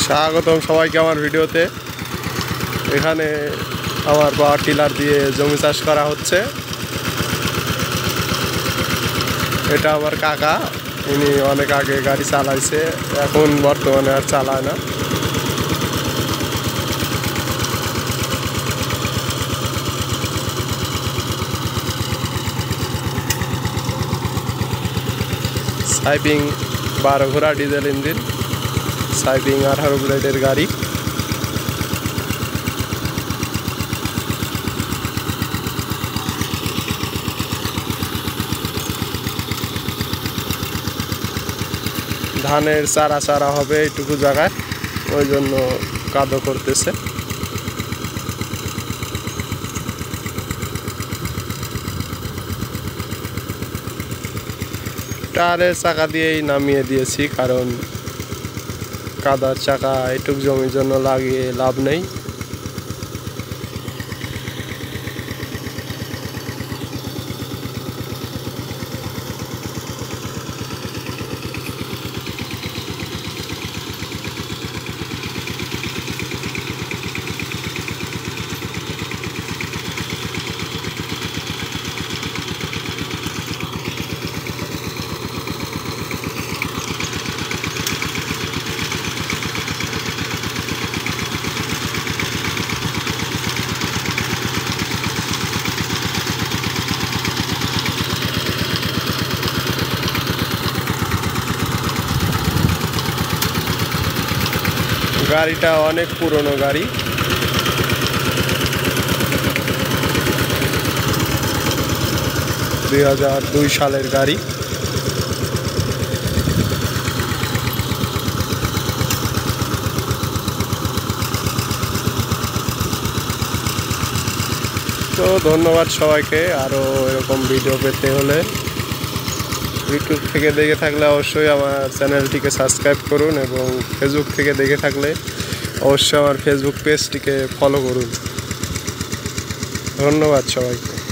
স্বাগতম সবাইকে আমার ভিডিওতে। এখানে আমার পাওয়ার টিলার দিয়ে জমি চাষ করা হচ্ছে। এটা আমার কাকা, উনি অনেক আগে গাড়ি চালাইছে, এখন বর্তমানে আর চালায় না। সাইপিং 12 ঘোড়া ডিজেল ইঞ্জিন, সাইপিং 18 ব্লেডের গাড়ি। ধানের চারা হবে এইটুকু জায়গায়, ওই জন্য কাদো করতেছে। টায়ারের চাকা দিয়েই নামিয়ে দিয়েছি, কারণ কাদার চাকা এইটুক জমির জন্য লাগিয়ে লাভ নেই। গাড়িটা অনেক পুরনো গাড়ি, 2002 সালের গাড়ি। তো ধন্যবাদ সবাইকে। আরও এরকম ভিডিও পেতে হলে ইউটিউব থেকে দেখে থাকলে অবশ্যই আমার চ্যানেলটিকে সাবস্ক্রাইব করুন, এবং ফেসবুক থেকে দেখে থাকলে অবশ্যই আমার ফেসবুক পেজটিকে ফলো করুন। ধন্যবাদ সবাইকে।